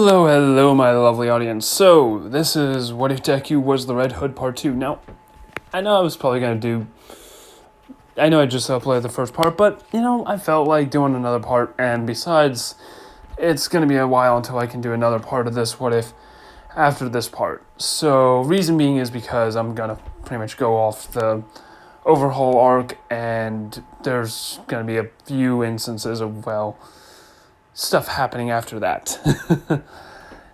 Hello, my lovely audience. So, this is What If Deku Was the Red Hood Part 2. Now, I know I was probably going to I know I just uploaded the first part, but, I felt like doing another part, and besides, it's going to be a while until I can do another part of this What If after this part. So, reason being is because I'm going to pretty much go off the Overhaul arc, and there's going to be a few instances of, stuff happening after that.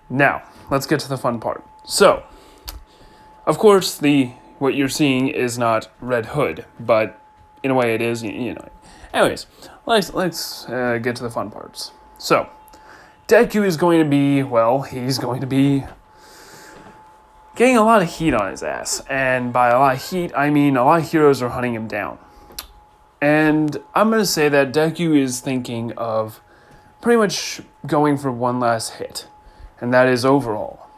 Now, let's get to the fun part. So, of course, what you're seeing is not Red Hood, but in a way it is, Anyways, let's get to the fun parts. So, Deku is going to be, he's going to be getting a lot of heat on his ass. And by a lot of heat, I mean a lot of heroes are hunting him down. And I'm going to say that Deku is thinking of pretty much going for one last hit, and that is Overhaul.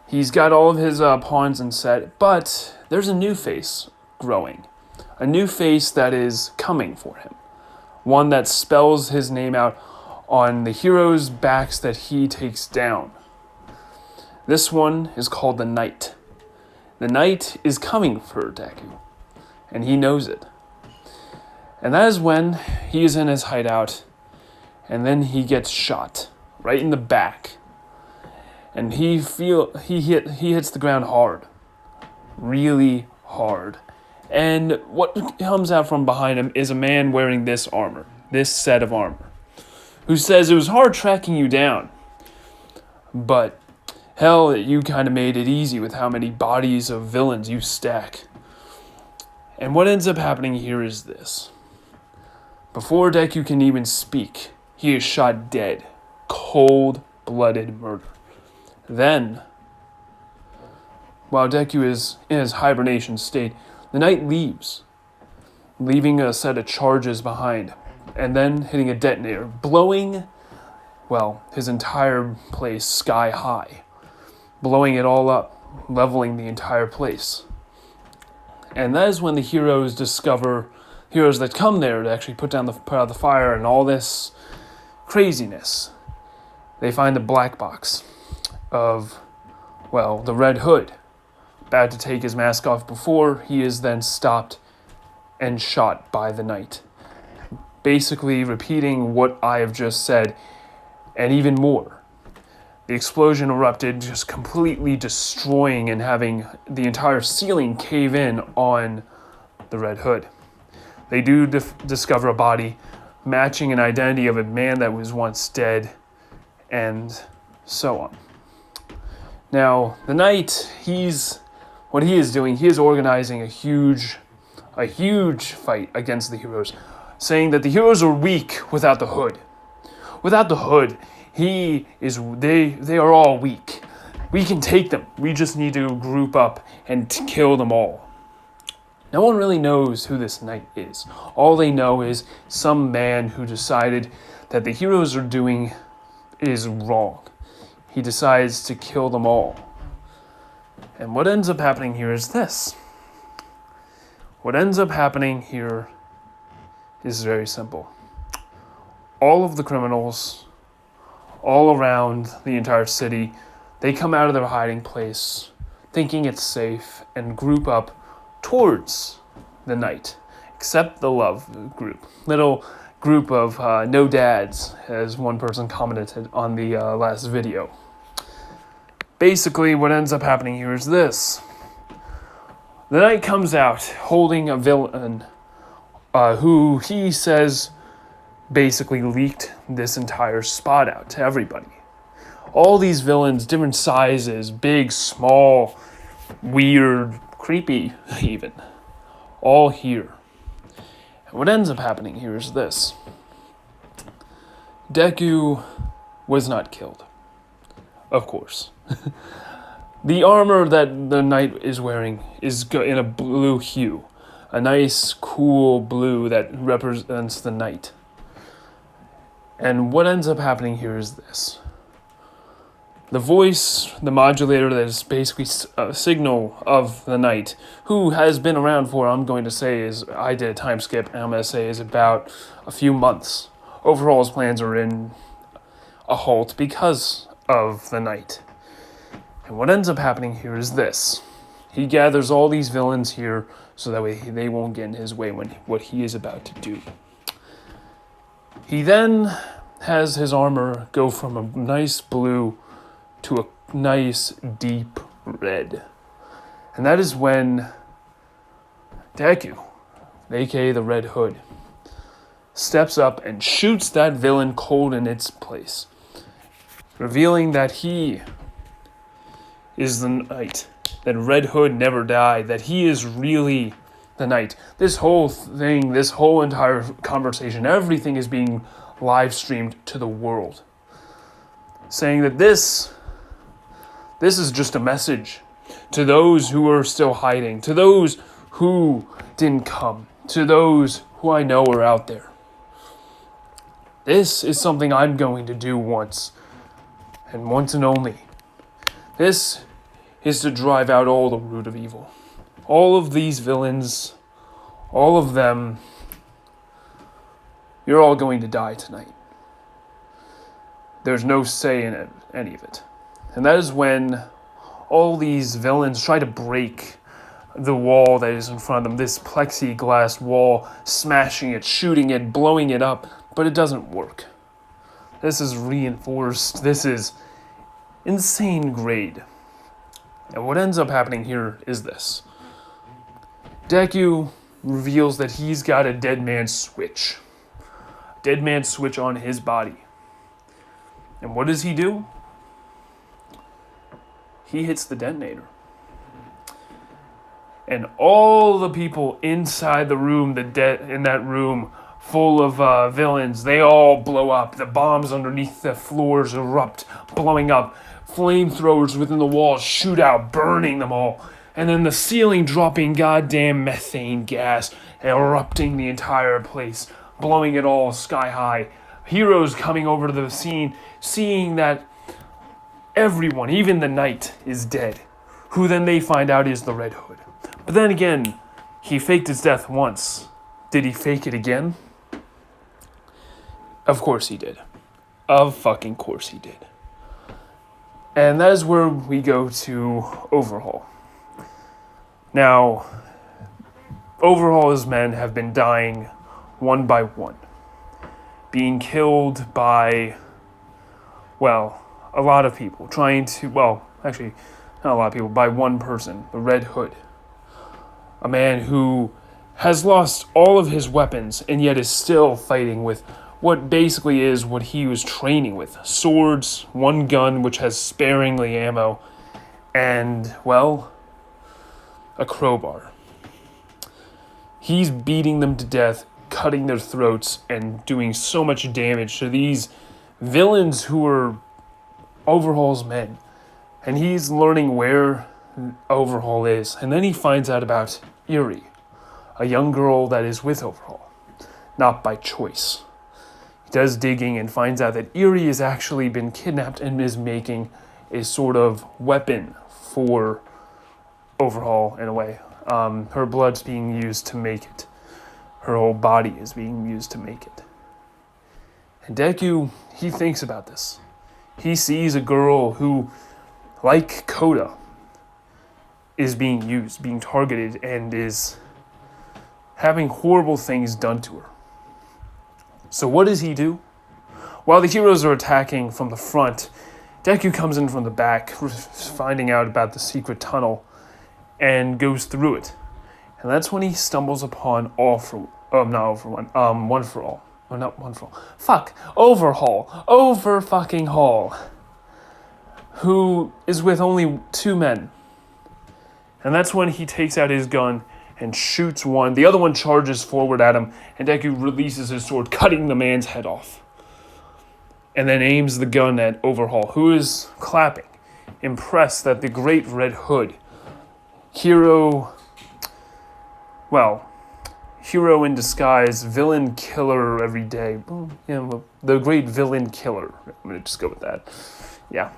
He's got all of his pawns in set, but there's a new face growing. A new face that is coming for him. One that spells his name out on the heroes' backs that he takes down. This one is called the Knight. The Knight is coming for Deku, and he knows it. And that is when he is in his hideout, and then he gets shot right in the back. And he hits the ground hard. Really hard. And what comes out from behind him is a man wearing this armor, this set of armor, who says, "It was hard tracking you down, but hell, you kind of made it easy with how many bodies of villains you stack." And what ends up happening here is this. Before Deku can even speak, he is shot dead. Cold-blooded murder. Then, while Deku is in his hibernation state, the Knight leaves, leaving a set of charges behind, and then hitting a detonator, blowing, his entire place sky high, blowing it all up, leveling the entire place. And that is when the heroes that come there to actually put out the fire and all this craziness. They find the black box of, the Red Hood, about to take his mask off before he is then stopped and shot by the Knight. Basically repeating what I have just said, and even more. The explosion erupted, just completely destroying and having the entire ceiling cave in on the Red Hood. They do discover a body matching an identity of a man that was once dead, and so on. Now, the Knight, what he is doing, he is organizing a huge fight against the heroes, saying that the heroes are weak without the Hood. Without the Hood, they are all weak. We can take them. We just need to group up and kill them all. No one really knows who this Knight is. All they know is some man who decided that the heroes are doing is wrong. He decides to kill them all. And what ends up happening here is this. What ends up happening here is very simple. All of the criminals, all around the entire city, they come out of their hiding place, thinking it's safe, and group up towards the Knight, except the love group. Little group of no dads, as one person commented on the last video. Basically, what ends up happening here is this. The Knight comes out holding a villain who he says basically leaked this entire spot out to everybody. All these villains, different sizes, big, small, weird, creepy even, all here. And what ends up happening here is this. Deku was not killed, of course. The armor that the Knight is wearing is in a blue hue, a nice, cool blue that represents the Knight. And what ends up happening here is this. The voice, the modulator that is basically a signal of the Knight, who has been around for, I did a time skip, and I'm going to say is about a few months. Overhaul's plans are in a halt because of the night. And what ends up happening here is this. He gathers all these villains here so that way they won't get in his way when what he is about to do. He then has his armor go from a nice blue to a nice deep red. And that is when Deku, aka the Red Hood, steps up and shoots that villain cold in its place, revealing that he is the knight, that Red Hood never died, that he is really the knight. This whole thing, this whole entire conversation, everything is being live streamed to the world, saying that this is just a message to those who are still hiding, to those who didn't come, to those who I know are out there. This is something I'm going to do once, and once and only. This is to drive out all the root of evil. All of these villains, all of them, you're all going to die tonight. There's no say in it, any of it. And that is when all these villains try to break the wall that is in front of them, this plexiglass wall, smashing it, shooting it, blowing it up, but it doesn't work. This is reinforced. This is insane grade. And what ends up happening here is this. Deku reveals that he's got a dead man switch. Dead man switch on his body. And what does he do? He hits the detonator. And all the people inside the room, in that room full of villains, they all blow up. The bombs underneath the floors erupt, blowing up. Flamethrowers within the walls shoot out, burning them all. And then the ceiling dropping goddamn methane gas, erupting the entire place, blowing it all sky high. Heroes coming over to the scene, seeing that everyone, even the knight, is dead. Who then they find out is the Red Hood. But then again, he faked his death once. Did he fake it again? Of course he did. Of fucking course he did. And that is where we go to Overhaul. Now, Overhaul's men have been dying one by one. Being killed by, well, a lot of people. Actually, not a lot of people, by one person, the Red Hood. A man who has lost all of his weapons and yet is still fighting with what basically is what he was training with. Swords, one gun which has sparingly ammo, and, well, a crowbar. He's beating them to death, cutting their throats, and doing so much damage to these villains who are Overhaul's men. And he's learning where Overhaul is. And then he finds out about Eri, a young girl that is with Overhaul, not by choice. He does digging and finds out that Eri has actually been kidnapped and is making a sort of weapon for Overhaul in a way. Her blood's being used to make it. Her whole body is being used to make it. And Deku, he thinks about this. He sees a girl who, like Koda, is being used, being targeted, and is having horrible things done to her. So what does he do? While the heroes are attacking from the front, Deku comes in from the back, finding out about the secret tunnel, and goes through it. And that's when he stumbles upon One for All. Oh, not One for All. Fuck. Overhaul. Over fucking Haul. Who is with only two men. And that's when he takes out his gun and shoots one. The other one charges forward at him, and Deku releases his sword, cutting the man's head off. And then aims the gun at Overhaul, who is clapping, impressed that the great Red Hood, hero in disguise, villain killer every day. The great villain killer. I'm going to just go with that. Yeah.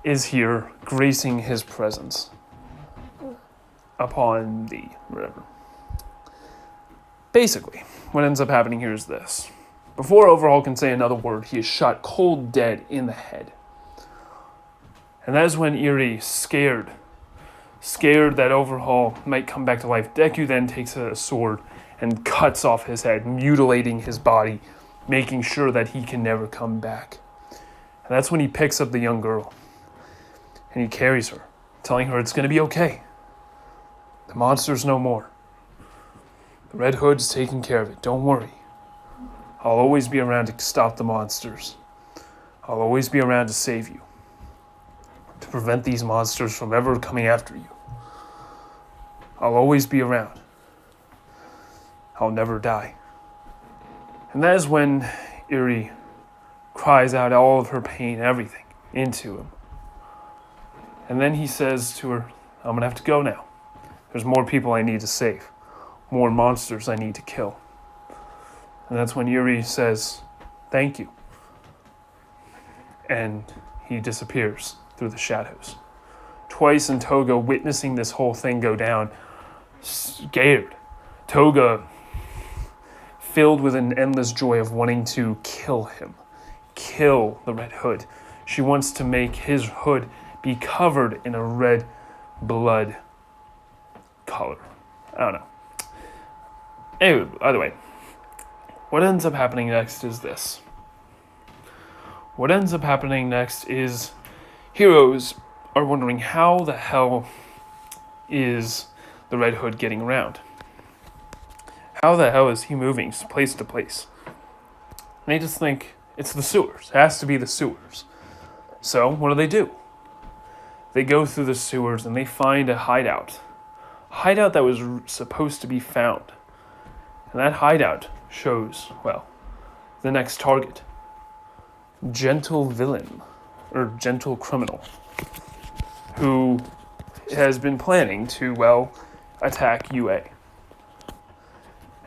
Is here, gracing his presence upon the whatever. Basically, what ends up happening here is this. Before Overhaul can say another word, he is shot cold dead in the head. And that is when Eerie, scared that Overhaul might come back to life, Deku then takes a sword and cuts off his head, mutilating his body, making sure that he can never come back. And that's when he picks up the young girl and he carries her, telling her it's going to be okay. The monster's no more. The Red Hood's taking care of it. Don't worry. I'll always be around to stop the monsters. I'll always be around to save you, to prevent these monsters from ever coming after you. I'll always be around. I'll never die. And that is when Eerie cries out all of her pain, everything, into him. And then he says to her, I'm going to have to go now. There's more people I need to save. More monsters I need to kill. And that's when Eerie says, thank you. And he disappears through the shadows. Twice and Toga, witnessing this whole thing go down, scared. Toga, filled with an endless joy of wanting to kill him. Kill the Red Hood. She wants to make his hood be covered in a red blood color. I don't know. Anyway, either way, what ends up happening next is this. What ends up happening next is heroes are wondering how the hell is the Red Hood getting around? How the hell is he moving place to place? And they just think it's the sewers. It has to be the sewers. So what do? They go through the sewers and they find a hideout. A hideout that was supposed to be found. And that hideout shows, well, the next target. Gentle villain, or gentle criminal, who has been planning to, well, attack UA.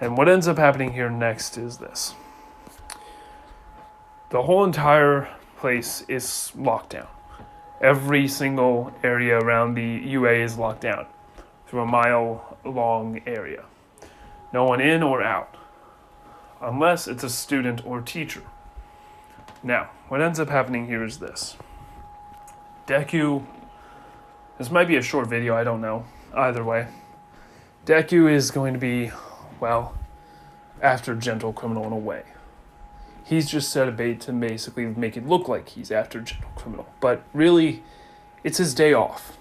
And what ends up happening here next is this. The whole entire place is locked down. Every single area around the UA is locked down through a mile-long area. No one in or out, unless it's a student or teacher. Now, what ends up happening here is this. Deku, this might be a short video, I don't know. Either way, Deku is going to be, well, after Gentle Criminal in a way. He's just set a bait to basically make it look like he's after Gentle Criminal. But really, it's his day off.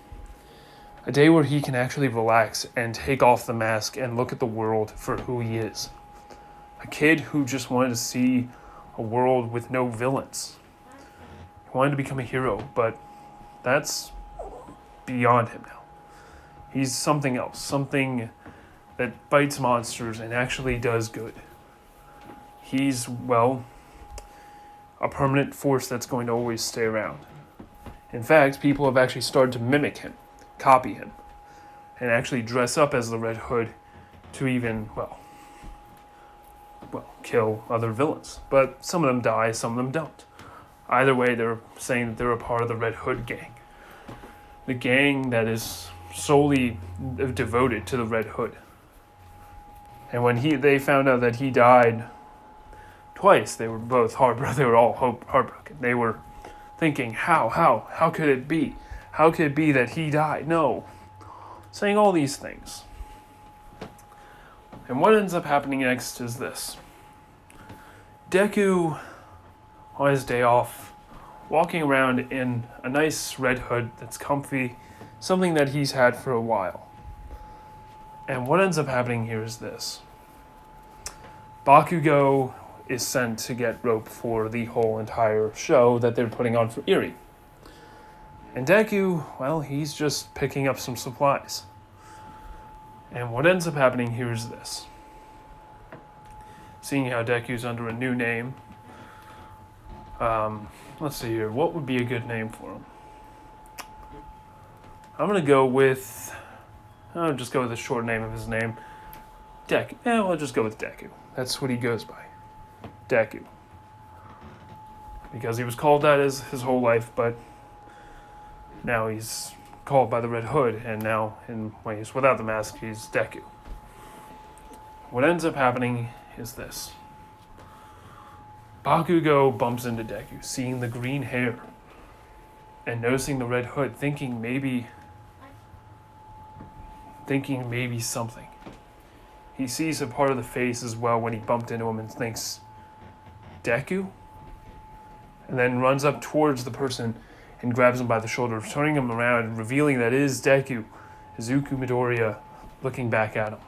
A day where he can actually relax and take off the mask and look at the world for who he is. A kid who just wanted to see a world with no villains. He wanted to become a hero, but that's beyond him now. He's something else, something that fights monsters and actually does good. He's, well, a permanent force that's going to always stay around. In fact, people have actually started to mimic him, copy him, and actually dress up as the Red Hood to even, well, kill other villains. But some of them die, some of them don't. Either way, they're saying that they're a part of the Red Hood gang. The gang that is solely devoted to the Red Hood. And when they found out that he died twice, they were both they were all heartbroken. They were thinking, how could it be? How could it be that he died? No. Saying all these things. And what ends up happening next is this. Deku, on his day off, walking around in a nice red hood that's comfy, something that he's had for a while. And what ends up happening here is this. Bakugo is sent to get rope for the whole entire show that they're putting on for Eerie. And Deku, well, he's just picking up some supplies. And what ends up happening here is this. Seeing how Deku's under a new name, let's see here, what would be a good name for him? I'm going to go with, I'll just go with the short name of his name. Deku. Yeah, we'll just go with Deku. That's what he goes by. Deku. Because he was called that his whole life, but now he's called by the Red Hood, and now, when he's without the mask, he's Deku. What ends up happening is this. Bakugo bumps into Deku, seeing the green hair and noticing the red hood, thinking maybe something. He sees a part of the face as well when he bumped into him and thinks, Deku? And then runs up towards the person and grabs him by the shoulder, turning him around and revealing that it is Deku, Izuku Midoriya, looking back at him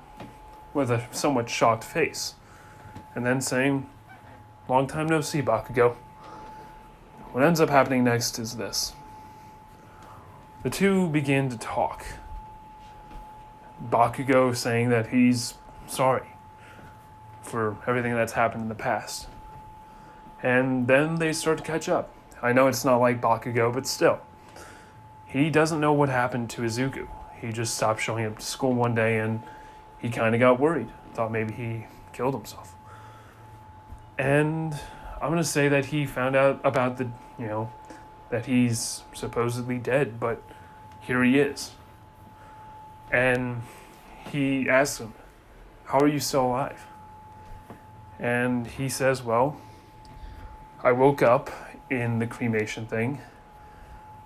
with a somewhat shocked face. And then saying, long time no see, Bakugo. What ends up happening next is this. The two begin to talk. Bakugo saying that he's sorry for everything that's happened in the past. And then they start to catch up. I know it's not like Bakugo, but still. He doesn't know what happened to Izuku. He just stopped showing up to school one day and he kind of got worried. Thought maybe he killed himself. And I'm going to say that he found out about that he's supposedly dead, but here he is. And he asks him, how are you still alive? And he says, well, I woke up in the cremation thing.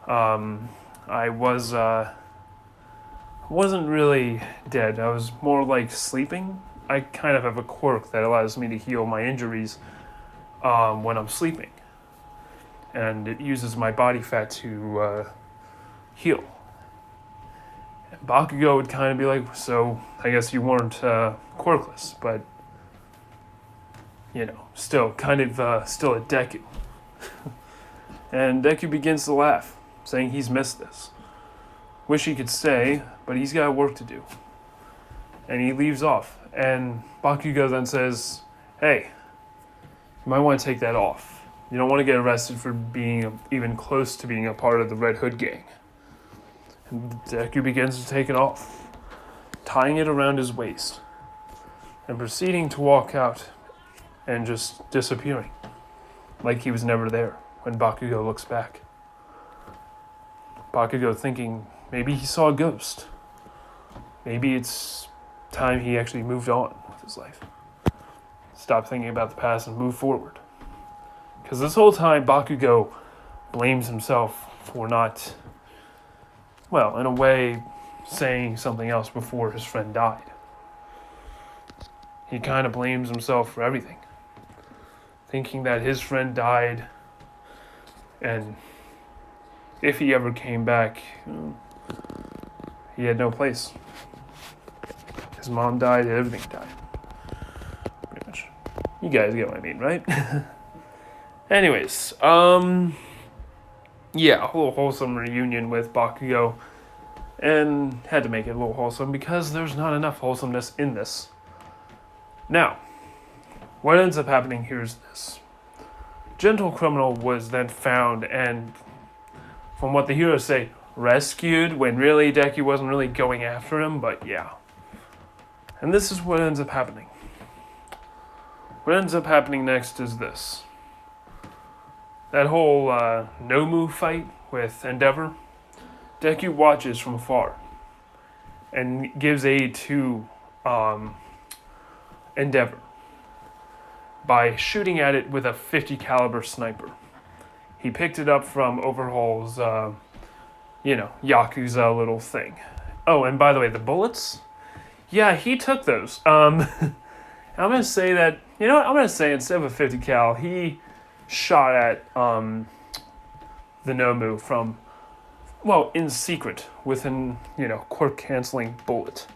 I wasn't really dead. I was more like sleeping. I kind of have a quirk that allows me to heal my injuries when I'm sleeping. And it uses my body fat to heal. And Bakugo would kind of be like, so I guess you weren't quirkless, but, still kind of still a Deku. And Deku begins to laugh, saying he's missed this. Wish he could stay, but he's got work to do. And he leaves off. And Bakugo then says, hey, you might want to take that off. You don't want to get arrested for being even close to being a part of the Red Hood gang. And Deku begins to take it off, tying it around his waist, and proceeding to walk out and just disappearing, like he was never there when Bakugo looks back. Bakugo thinking maybe he saw a ghost. Maybe it's time he actually moved on with his life. Stop thinking about the past and move forward. Because this whole time, Bakugo blames himself for not, well, in a way, saying something else before his friend died. He kind of blames himself for everything. Thinking that his friend died, and if he ever came back, he had no place. His mom died, everything died. Pretty much. You guys get what I mean, right? Anyways, yeah, a little wholesome reunion with Bakugo, and had to make it a little wholesome because there's not enough wholesomeness in this. Now, what ends up happening here is this. Gentle Criminal was then found and, from what the heroes say, rescued when really Deku wasn't really going after him, but yeah. And this is what ends up happening. What ends up happening next is this. That whole Nomu fight with Endeavor, Deku watches from afar and gives aid to Endeavor by shooting at it with a .50 caliber sniper. He picked it up from Overhaul's, Yakuza little thing. Oh, and by the way, the bullets? Yeah, he took those. I'm going to say that, I'm going to say instead of a .50 cal, he shot at the Nomu from, in secret with an, quirk-canceling bullet.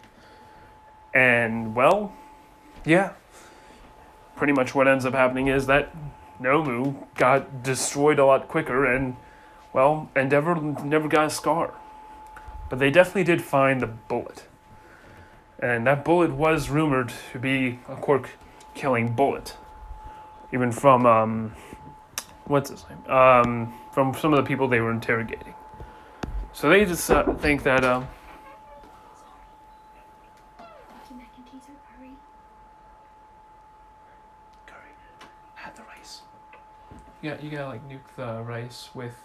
And, yeah. Pretty much what ends up happening is that Nomu got destroyed a lot quicker and, Endeavor never got a scar. But they definitely did find the bullet. And that bullet was rumored to be a quirk-killing bullet. Even from, what's his name? From some of the people they were interrogating. So they just think that, Curry, add the rice. You gotta nuke the rice with,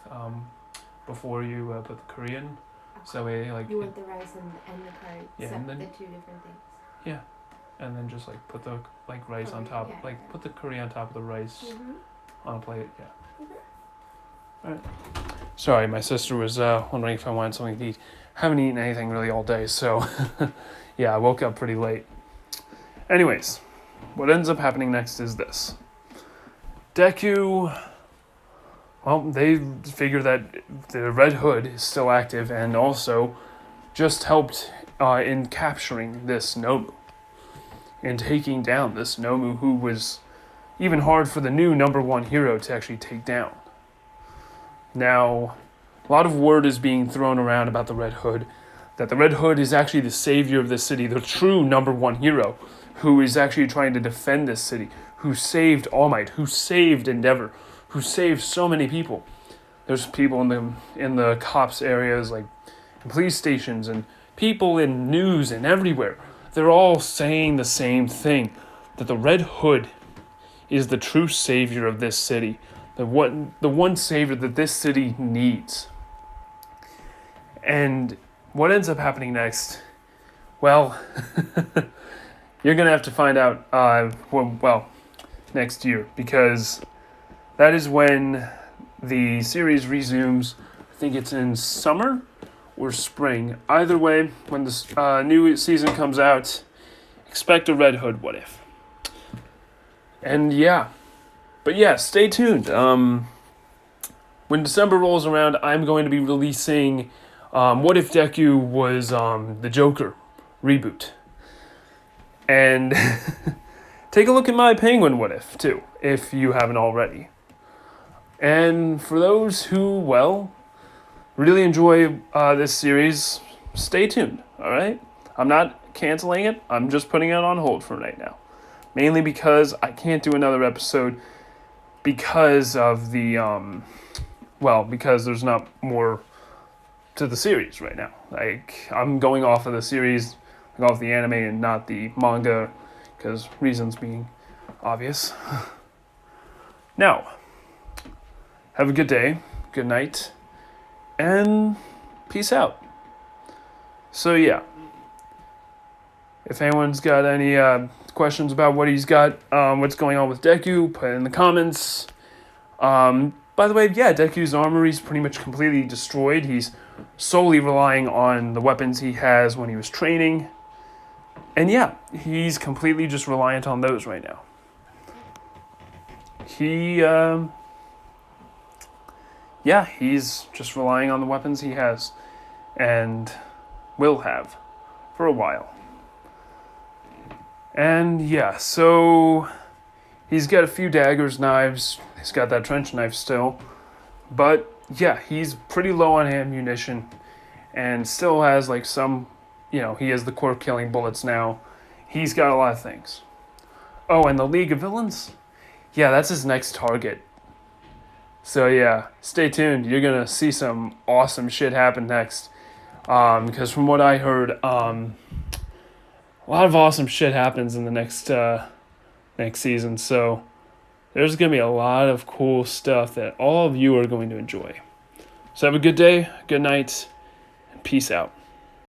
before you put the curry in. So we You want the rice and the curry, and then, the two different things. Yeah. And then just put the rice on top, put the curry on top of the rice. Mm-hmm. Want to play it? Yeah. All right. Sorry, my sister was wondering if I wanted something to eat. Haven't eaten anything really all day, so yeah, I woke up pretty late. Anyways, what ends up happening next is this. Deku, well, they figure that the Red Hood is still active and also just helped in capturing this Nomu and taking down this Nomu, who was even hard for the new number one hero to actually take down. Now, a lot of word is being thrown around about the Red Hood, that the Red Hood is actually the savior of this city, the true number one hero, who is actually trying to defend this city, who saved All Might, who saved Endeavor, who saved so many people. There's people in the cops areas, like in police stations, and people in news and everywhere. They're all saying the same thing, that the Red Hood is the true savior of this city, the one savior that this city needs. And what ends up happening next? Well, you're going to have to find out, next year, because that is when the series resumes. I think it's in summer or spring. Either way, when the new season comes out, expect a Red Hood What If. And yeah, but yeah, stay tuned. When December rolls around, I'm going to be releasing What If Deku was the Joker reboot. And take a look at my Penguin What If, too, if you haven't already. And for those who, really enjoy this series, stay tuned, all right? I'm not canceling it. I'm just putting it on hold for right now. Mainly because I can't do another episode because of the, because there's not more to the series right now. Like, I'm going off of the series, off the anime and not the manga, because reasons being obvious. Now, have a good day, good night, and peace out. So yeah, if anyone's got any questions about what he's got, what's going on with Deku, put it in the comments. By the way, yeah, Deku's armory is pretty much completely destroyed. He's solely relying on the weapons he has when he was training. And yeah, he's completely just reliant on those right now. He's just relying on the weapons he has and will have for a while. And yeah, so he's got a few daggers, knives. He's got that trench knife still. But yeah, he's pretty low on ammunition and still has like some, he has the core killing bullets now. He's got a lot of things. Oh, and the League of Villains? Yeah, that's his next target. So yeah, stay tuned. You're going to see some awesome shit happen next. Because from what I heard, a lot of awesome shit happens in the next season. So there's going to be a lot of cool stuff that all of you are going to enjoy. So have a good day, good night, and peace out.